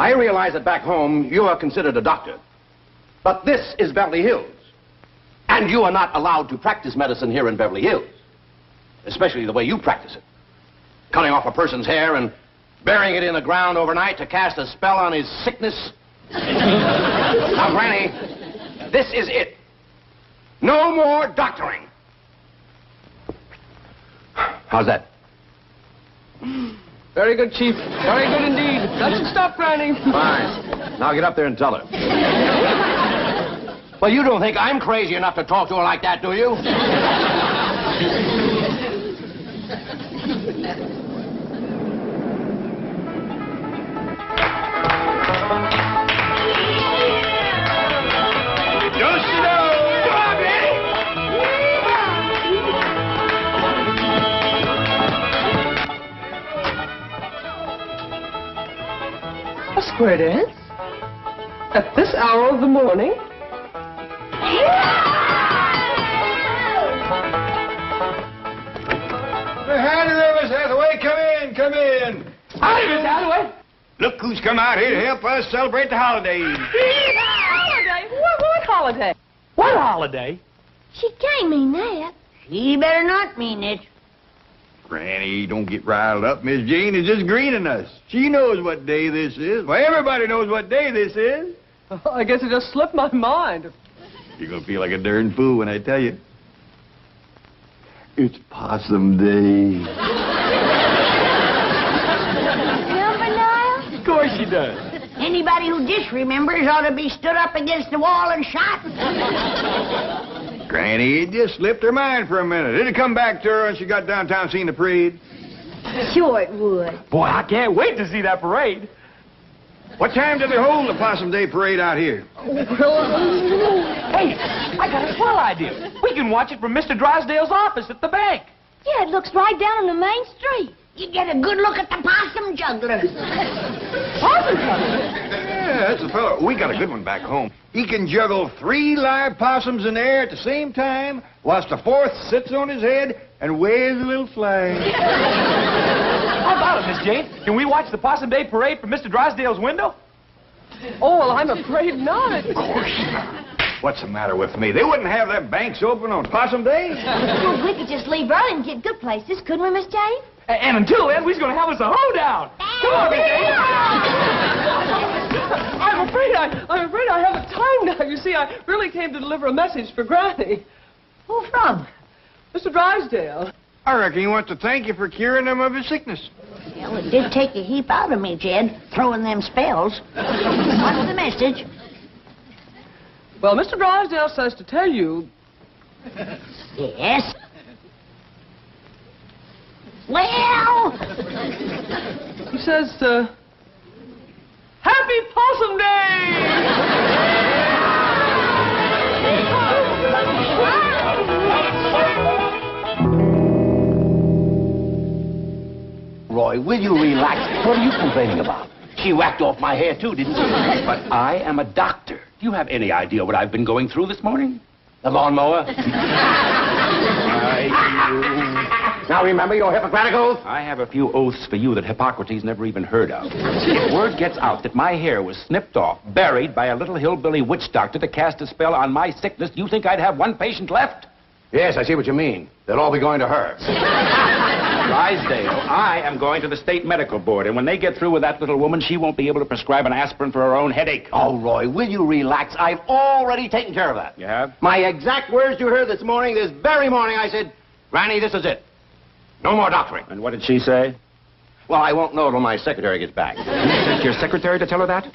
I realize that back home you are considered a doctor. But this is Beverly Hills. And you are not allowed to practice medicine here in Beverly Hills. Especially the way you practice it. Cutting off a person's hair and burying it in the ground overnight to cast a spell on his sickness. Now, Granny, this is it. No more doctoring. How's that? Very good, Chief. Very good indeed. That should stop, Granny. Fine. Now get up there and tell her. Well, you don't think I'm crazy enough to talk to her like that, do you? A square dance? At this hour of the morning? Howdy there, Miss Hathaway. Come in. Howdy, Miss Hathaway. Look who's come out here to help us celebrate the holidays. Holiday? What holiday? What holiday? She can't mean that. She better not mean it. Granny, don't get riled up. Miss Jane is just greening us. She knows what day this is. Well, everybody knows what day this is. Oh, I guess it just slipped my mind. You're going to feel like a darn fool when I tell you. It's Possum Day. Remember, Niall? Of course she does. Anybody who disremembers ought to be stood up against the wall and shot. Granny, it just slipped her mind for a minute. It'd come back to her when she got downtown seeing the parade. Sure it would. Boy, I can't wait to see that parade. What time do they hold the Possum Day parade out here? Hey, I got a swell idea. We can watch it from Mr. Drysdale's office at the bank. Yeah, it looks right down on the main street. You get a good look at the possum jugglers. Yeah, that's the fellow. We got a good one back home. He can juggle 3 live possums in the air at the same time, whilst the 4th sits on his head and waves a little flag. How about it, Miss Jane? Can we watch the Possum Day parade from Mr. Drysdale's window? Oh, well, I'm afraid not. Of course not. What's the matter with me? They wouldn't have their banks open on Possum Day. Well, we could just leave early and get good places, couldn't we, Miss Jane? And until then, we're going to have us a hoedown. Come on, Miss Jane. I'm afraid I haven't time now. You see, I really came to deliver a message for Granny. Who from? Mr. Drysdale. I reckon he wants to thank you for curing him of his sickness. Well, it did take a heap out of me, Jed, throwing them spells. What's the message? Well, Mr. Drysdale says to tell you... Yes? Well... He says, Happy Possum Day! Roy, will you relax? What are you complaining about? She whacked off my hair, too, didn't she? But I am a doctor. Do you have any idea what I've been going through this morning? The lawnmower? Now remember your Hippocratic oath? I have a few oaths for you that Hippocrates never even heard of. If word gets out that my hair was snipped off, buried by a little hillbilly witch doctor to cast a spell on my sickness, do you think I'd have one patient left? Yes, I see what you mean. They'll all be going to her. Drysdale, I am going to the state medical board, and when they get through with that little woman, she won't be able to prescribe an aspirin for her own headache. Oh, Roy, will you relax? I've already taken care of that. You have? My exact words to her this morning, this very morning, I said, Granny, this is it. No more doctoring. And what did she say? Well, I won't know till my secretary gets back. You sent your secretary to tell her that?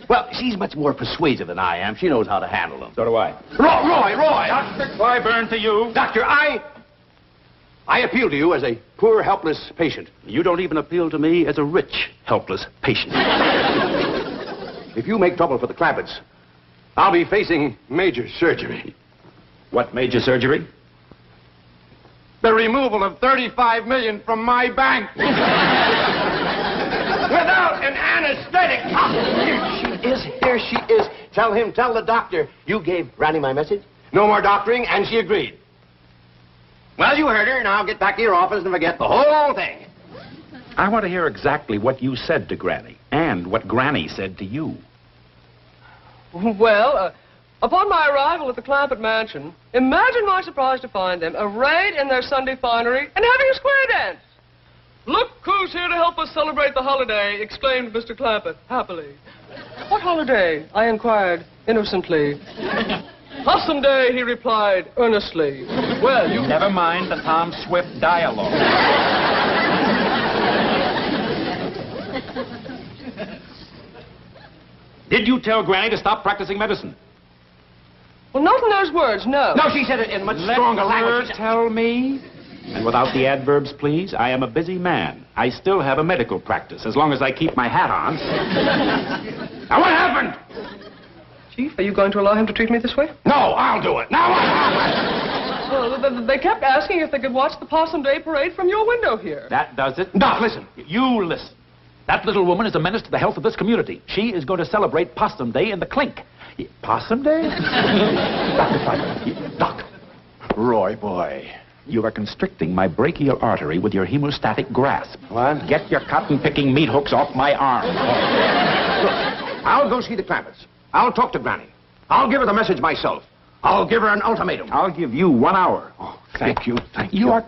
Well, she's much more persuasive than I am. She knows how to handle them. So do I. Roy! Dr. Clyburn to you. Doctor, I appeal to you as a poor, helpless patient. You don't even appeal to me as a rich, helpless patient. If you make trouble for the Clapets, I'll be facing major surgery. What major surgery? The removal of $35 million from my bank. Without an anesthetic. Here she is. Tell the doctor you gave Granny my message. No more doctoring, and she agreed. Well, you heard her. Now get back to your office and forget the whole thing. I want to hear exactly what you said to Granny. And what Granny said to you. Well, upon my arrival at the Clampett mansion, imagine my surprise to find them arrayed in their Sunday finery and having a square dance. "Look who's here to help us celebrate the holiday," exclaimed Mr. Clampett happily. "What holiday?" I inquired innocently. "Possum Day," he replied earnestly. "Well, you..." Never mind the Tom Swift dialogue. Did you tell Granny to stop practicing medicine? Well, not in those words, no. No, she said it in much stronger language. Tell me. And without the adverbs, please. I am a busy man. I still have a medical practice, as long as I keep my hat on. Now, what happened? Chief, are you going to allow him to treat me this way? No, I'll do it. Now, what happened? Well, they kept asking if they could watch the Possum Day parade from your window here. That does it. Doc, listen. You listen. That little woman is a menace to the health of this community. She is going to celebrate Possum Day in the clink. Possum Day? Dr. Pfeiffer. Doc. Roy, boy. You are constricting my brachial artery with your hemostatic grasp. What? Get your cotton-picking meat hooks off my arm. Look, I'll go see the Clampetts. I'll talk to Granny. I'll give her the message myself. I'll give her an ultimatum. I'll give you 1 hour. Oh, thank you, thank you.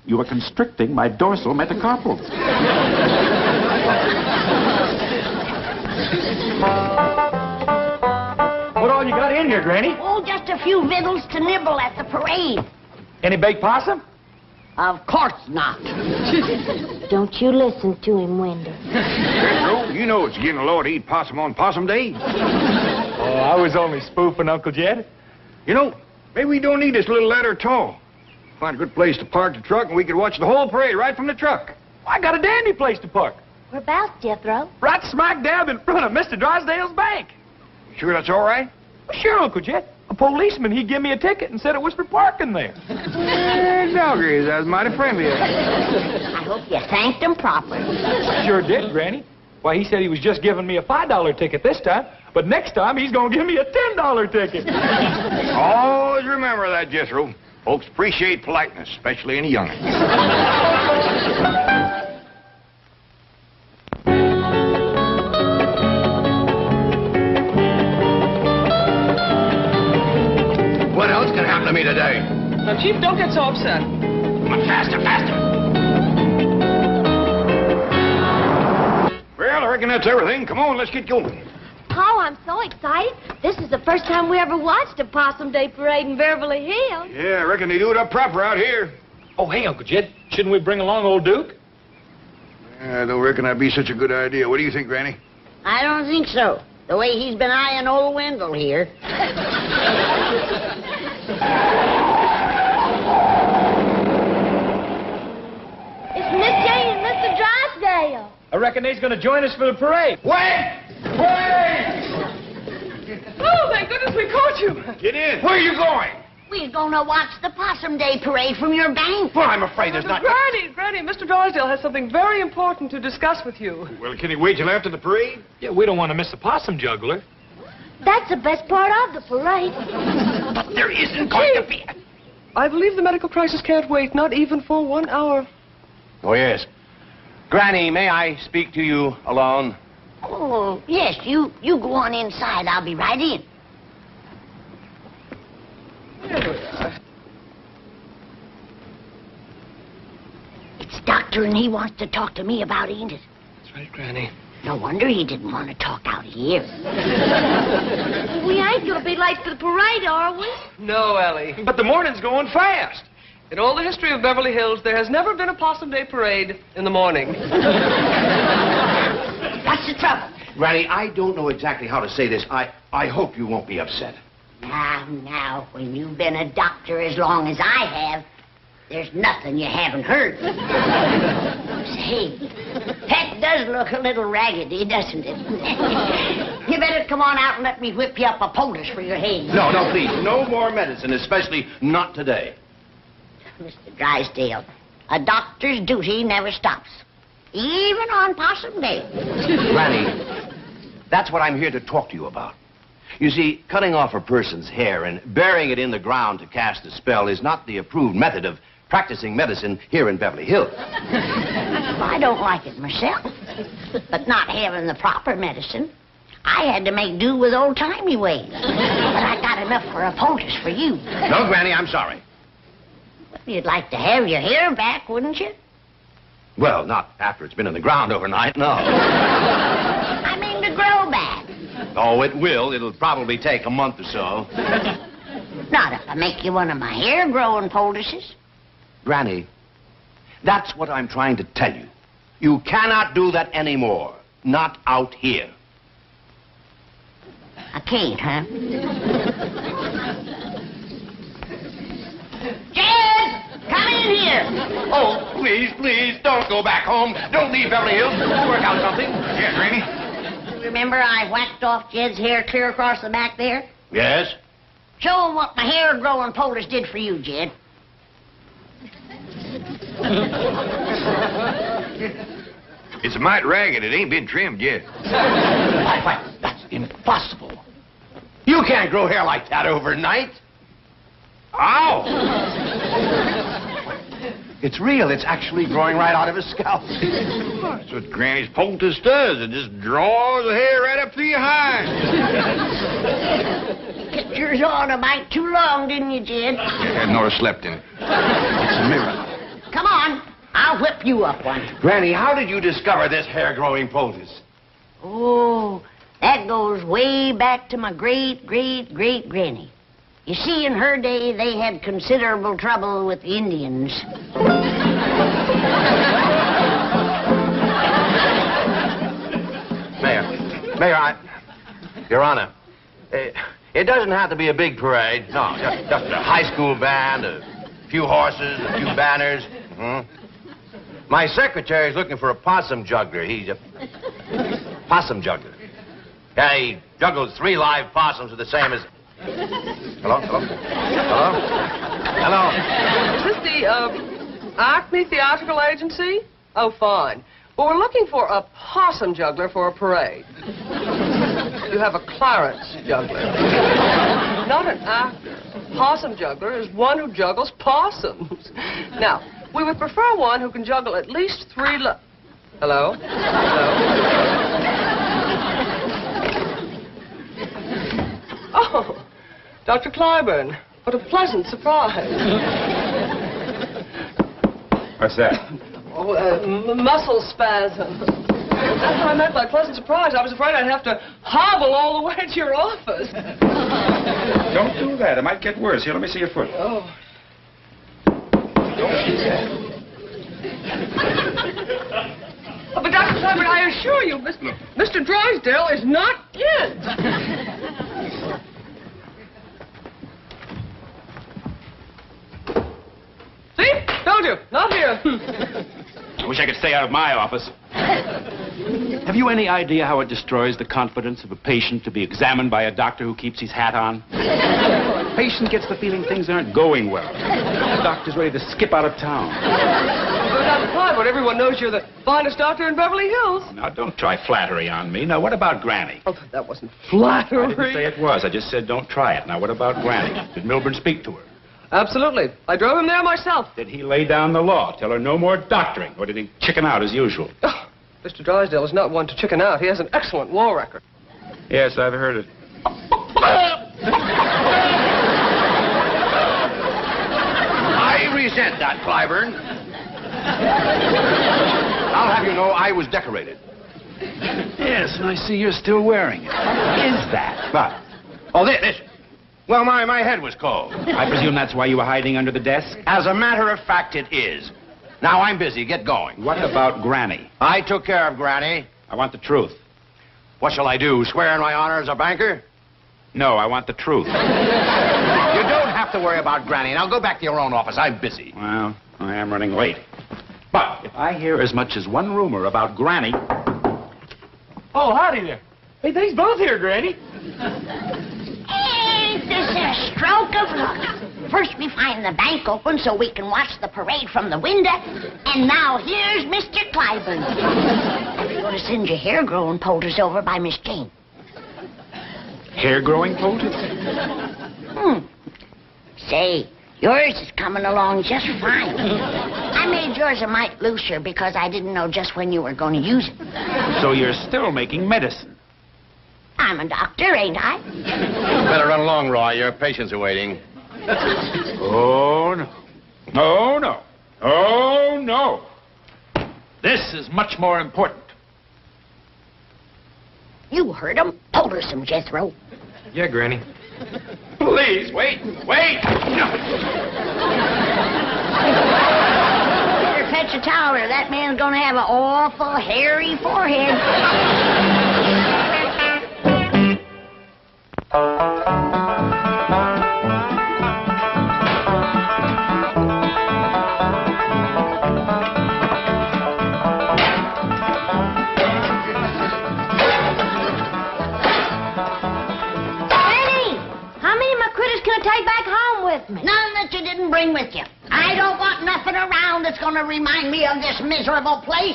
You are constricting my dorsal metacarpal. What all you got in here, Granny? Oh, just a few victuals to nibble at the parade. Any baked possum? Of course not. Don't you listen to him, Wendell. Jethro, you know it's getting low to eat possum on Possum Day. Oh, I was only spoofing, Uncle Jed. You know, maybe we don't need this little ladder at all. Find a good place to park the truck, and we could watch the whole parade right from the truck. I got a dandy place to park. Whereabouts, Jethro? Right smack dab in front of Mr. Drysdale's bank. Sure that's all right? Well, sure, Uncle Jed. A policeman, he gave me a ticket and said it was for parking there. Doggies, that was mighty friendly of you. I hope you thanked him properly. Sure did, Granny. Why, he said he was just giving me a $5 ticket this time, but next time he's going to give me a $10 ticket. Always remember that, Jethro. Folks appreciate politeness, especially in a young'un. What else can happen to me today? Now, Chief, don't get so upset. Come on, faster, faster. Well, I reckon that's everything. Come on, let's get going. Oh, I'm so excited. This is the first time we ever watched a Possum Day parade in Beverly Hills. Yeah, I reckon they do it up proper out here. Oh, hey, Uncle Jed, shouldn't we bring along old Duke? I don't reckon that'd be such a good idea. What do you think, Granny? I don't think so. The way he's been eyeing old Wendell here. It's Miss Jane and Mr. Drysdale. I reckon they's going to join us for the parade. Wait! Wait! Oh, thank goodness we caught you. Get in. Where are you going? We're gonna watch the Possum Day parade from your bank. Well, I'm afraid there's not... Granny, Mr. Drysdale has something very important to discuss with you. Well, can he wait till after the parade? Yeah, we don't want to miss the possum juggler. That's the best part of the parade. But there isn't going to be... I believe the medical crisis can't wait, not even for 1 hour. Oh, yes. Granny, may I speak to you alone? Oh, yes, you go on inside. I'll be right in. It's Doctor, and he wants to talk to me about it, ain't it? That's right, Granny. No wonder he didn't want to talk out here. We ain't gonna be late for the parade, are we? No, Ellie. But the morning's going fast. In all the history of Beverly Hills, there has never been a Possum Day parade in the morning. What's the trouble? Granny, I don't know exactly how to say this. I hope you won't be upset. Now, when you've been a doctor as long as I have, there's nothing you haven't heard. Say, that does look a little raggedy, doesn't it? You better come on out and let me whip you up a poultice for your head. No, please. No more medicine, especially not today. Mr. Drysdale, a doctor's duty never stops, even on Possum Day. Granny, that's what I'm here to talk to you about. You see, cutting off a person's hair and burying it in the ground to cast a spell is not the approved method of practicing medicine here in Beverly Hills. I don't like it myself. But not having the proper medicine, I had to make do with old-timey ways. But I got enough for a poultice for you. No, Granny, I'm sorry. You'd like to have your hair back, wouldn't you? Well, not after it's been in the ground overnight, no. I mean to grow back. Oh, it will. It'll probably take a month or so. Not if I make you one of my hair-growing poultices. Granny, that's what I'm trying to tell you. You cannot do that anymore. Not out here. I can't, huh? Jed! Come in here! Oh, please, don't go back home. Don't leave Beverly Hills. We'll work out something. Yeah, Granny? Remember I whacked off Jed's hair clear across the back there? Yes? Show him what my hair-growing poultice did for you, Jed. It's a mite ragged. It ain't been trimmed yet. Why, that's impossible. You can't grow hair like that overnight. Ow! It's real. It's actually growing right out of his scalp. That's what Granny's poultice does. It just draws the hair right up to your hind. Kept yours on a mite too long, didn't you, Jed? Yeah, Nora slept in it. It's a miracle. Come on. I'll whip you up one. Granny, how did you discover this hair-growing poultice? Oh, that goes way back to my great-great-great-granny. You see, in her day, they had considerable trouble with the Indians. Mayor, Your Honor, it doesn't have to be a big parade. No, just a high school band, a few horses, a few banners. My secretary's looking for a possum juggler. He's a possum juggler. Yeah, he juggles 3 live possums with the same as... Hello? Is this the, Acme Theatrical Agency? Oh, fine. Well, we're looking for a possum juggler for a parade. You have a Clarence juggler. Not an actor. A possum juggler is one who juggles possums. Now, we would prefer one who can juggle at least 3 Hello? Oh, Dr. Clyburn, what a pleasant surprise. What's that? Oh, muscle spasm. That's what I meant by pleasant surprise. I was afraid I'd have to hobble all the way to your office. Don't do that. It might get worse. Here, let me see your foot. Oh. Oh, but Dr. Clyburn, I assure you, Mr. Drysdale is not in. See? Told you. Not here. I wish I could stay out of my office. Have you any idea how it destroys the confidence of a patient to be examined by a doctor who keeps his hat on? The patient gets the feeling things aren't going well. The doctor's ready to skip out of town. But Dr. Clyburn, everyone knows you're the finest doctor in Beverly Hills. Now, don't try flattery on me. Now, what about Granny? Oh, that wasn't flattery. I didn't say it was. I just said don't try it. Now, what about Granny? Did Milburn speak to her? Absolutely. I drove him there myself. Did he lay down the law, tell her no more doctoring, or did he chicken out as usual? Oh, Mr. Drysdale is not one to chicken out. He has an excellent law record. Yes, I've heard it. I resent that, Clyburn. I'll have you know I was decorated. Yes, and I see you're still wearing it. What is that? What? Oh, this. Well, my head was cold. I presume that's why you were hiding under the desk? As a matter of fact, it is. Now, I'm busy. Get going. What about Granny? I took care of Granny. I want the truth. What shall I do, swear in my honor as a banker? No, I want the truth. You don't have to worry about Granny. Now, go back to your own office. I'm busy. Well, I am running late. But if I hear as much as one rumor about Granny... Oh, howdy there. Hey, they's both here, Granny. Ain't this a stroke of luck? First we find the bank open so we can watch the parade from the window, and now here's Mr. Clyburn. I'm going to send your hair-growing poultice over by Miss Jane. Hair-growing poultice? Say, yours is coming along just fine. I I made yours a mite looser because I didn't know just when you were going to use it. So you're still making medicine? I'm a doctor, ain't I? Better run along, Roy. Your patients are waiting. Oh, no. No, no. Oh, no. This is much more important. You heard him. Poultice him, Jethro. Yeah, Granny. Please, wait. Wait. Better fetch a towel or that man's gonna have an awful hairy forehead. None that you didn't bring with you. I don't want nothing around that's going to remind me of this miserable place.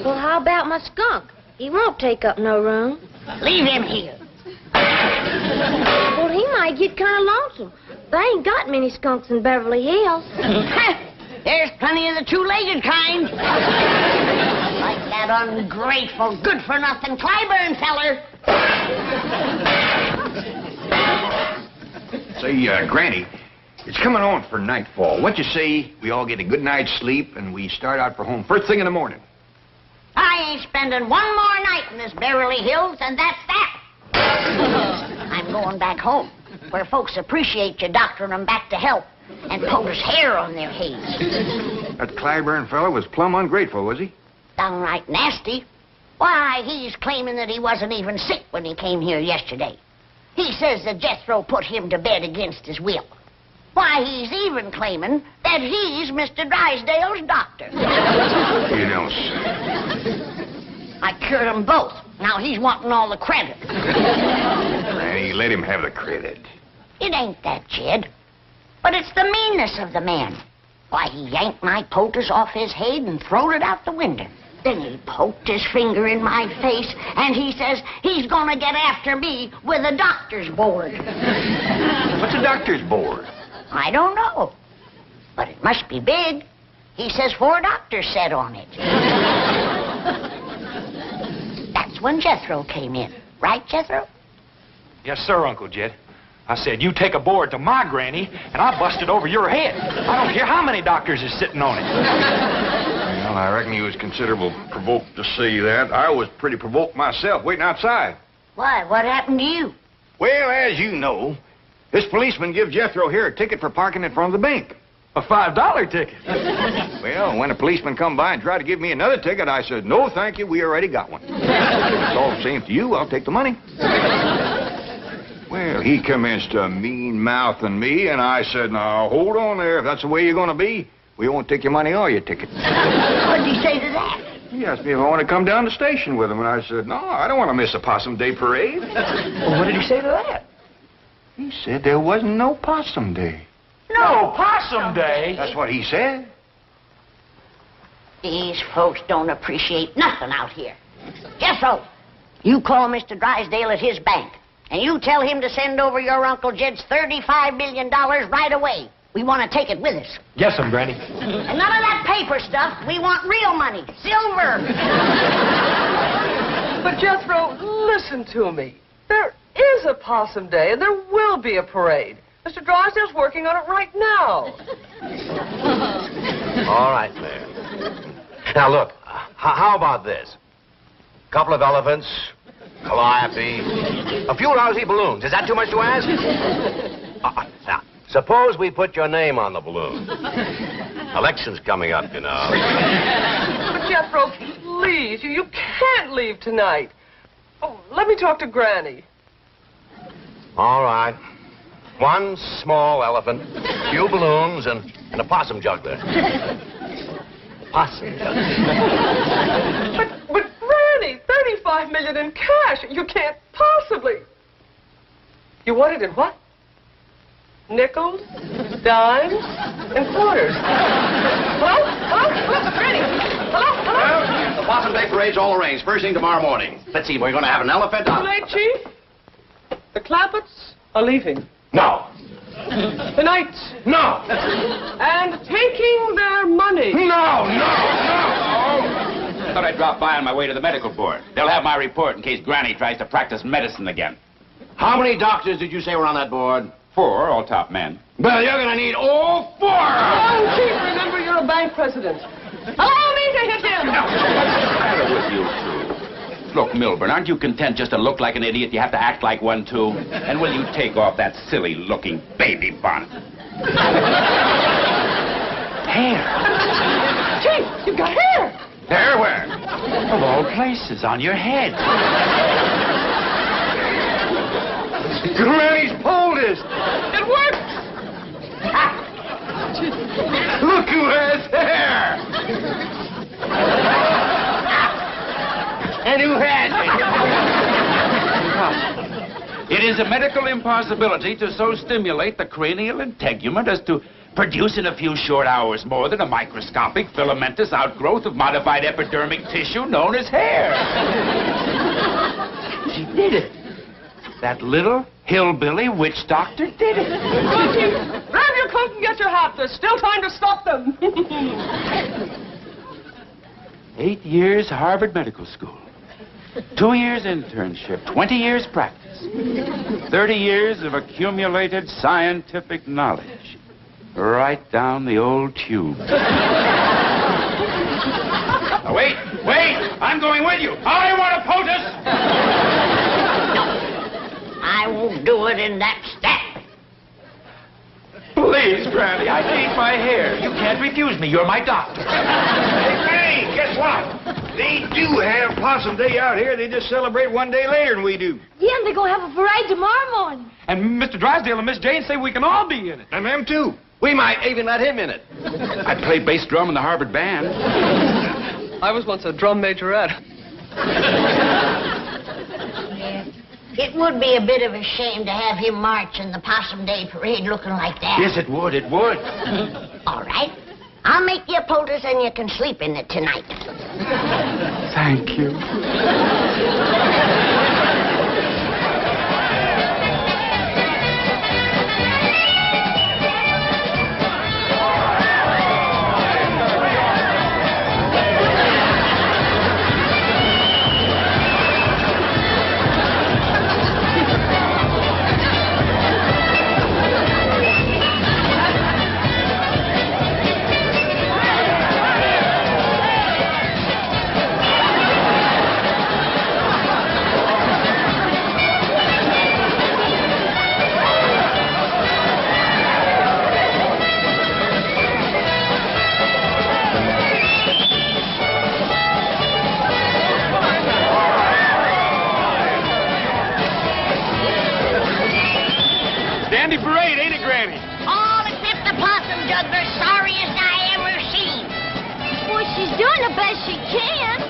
Well, how about my skunk? He won't take up no room. Leave him here. Well, he might get kind of lonesome. They ain't got many skunks in Beverly Hills. There's plenty of the two-legged kind. Like that ungrateful, good-for-nothing Clyburn feller. Say, Granny, it's coming on for nightfall. What you say we all get a good night's sleep and we start out for home first thing in the morning? I ain't spending one more night in this Beverly Hills, and that's that. I'm going back home, where folks appreciate you doctoring them back to health and poultice hair on their heads. That Clyburn fellow was plumb ungrateful, was he? Downright nasty. Why, he's claiming that he wasn't even sick when he came here yesterday. He says that Jethro put him to bed against his will. Why, he's even claiming that he's Mr. Drysdale's doctor. You don't say. I cured them both. Now he's wanting all the credit. Granny, let him have the credit. It ain't that, Jed. But it's the meanness of the man. Why, he yanked my poultice off his head and throwed it out the window. Then he poked his finger in my face, and he says he's gonna get after me with a doctor's board. What's a doctor's board? I don't know. But it must be big. He says 4 doctors sat on it. That's when Jethro came in. Right, Jethro? Yes, sir, Uncle Jed. I said, you take a board to my granny, and I bust it over your head. I don't care how many doctors is sitting on it. Well, I reckon you was considerable provoked to see that. I was pretty provoked myself waiting outside. Why, what happened to you? Well, as you know, this policeman give Jethro here a ticket for parking in front of the bank. A $5 ticket. Well, when a policeman come by and tried to give me another ticket, I said, no, thank you, we already got one. It's all the same to you, I'll take the money. Well, he commenced to mean-mouthing me, and I said, now, hold on there. If that's the way you're going to be, we won't take your money or your ticket. What did he say to that? He asked me if I want to come down to the station with him, and I said, no, I don't want to miss a Possum Day parade. Well, what did he say to that? He said there wasn't no Possum Day. No Possum Day? That's what he said. These folks don't appreciate nothing out here. Jethro, you call Mr. Drysdale at his bank, and you tell him to send over your Uncle Jed's $35 million right away. We want to take it with us. Yes, Granny. And none of that paper stuff. We want real money. Silver. But, Jethro, listen to me. There is a Possum Day, and there will be a parade. Mr. Drysdale's working on it right now. All right, Mayor. Now, look, how about this? A couple of elephants, calliope, a few lousy balloons. Is that too much to ask? Now, suppose we put your name on the balloon. Election's coming up, you know. But, Jethro, please, you can't leave tonight. Oh, let me talk to Granny. All right. One small elephant, few balloons, and a possum juggler. Possum juggler. But Granny, $35 million in cash. You can't possibly. You want it in what? Nickels, dimes, and quarters. Hello? Hello? Hello? Granny? Hello? Hello? Well, the Possum Day parade's all arranged. First thing tomorrow morning. Let's see, we're going to have an elephant. Too late, Chief. The Clappets are leaving. No. Tonight. No! And taking their money. No! Thought I'd drop by on my way to the medical board. They'll have my report in case Granny tries to practice medicine again. How many doctors did you say were on that board? 4, all top men. Well, you're gonna need all 4! Oh, Chief, remember you're a bank president. Allow me to hit him! What's the matter with you two? Look, Milburn, aren't you content just to look like an idiot? You have to act like one, too. And will you take off that silly-looking baby bonnet? Hair. Chief, you've got hair. Hair where? Of all places, on your head. Granny's poultice. It works. Look who has hair. And who has it? It is a medical impossibility to so stimulate the cranial integument as to produce in a few short hours more than a microscopic filamentous outgrowth of modified epidermic tissue known as hair. She did it. That little hillbilly witch doctor did it. Well, Chief, grab your coat and get your hat. There's still time to stop them. 8 years Harvard Medical School. 2 years internship. 20 years practice. 30 years of accumulated scientific knowledge. Right down the old tube. Now, wait! I'm going with you. I want a poultice! I won't do it in that stack. Please, Granny, I need my hair. You can't refuse me. You're my doctor. Hey, Granny, guess what? They do have Possum Day out here. They just celebrate one day later than we do. Yeah, and they're going to have a parade tomorrow morning. And Mr. Drysdale and Miss Jane say we can all be in it. And them too. We might even let him in it. I played bass drum in the Harvard band. I was once a drum majorette. It would be a bit of a shame to have him march in the Possum Day parade looking like that. Yes, it would. All right. I'll make you a poultice and you can sleep in it tonight. Thank you. Dandy parade, ain't it, Granny? All except the possum juggler, sorriest I ever seen. Well, she's doing the best she can.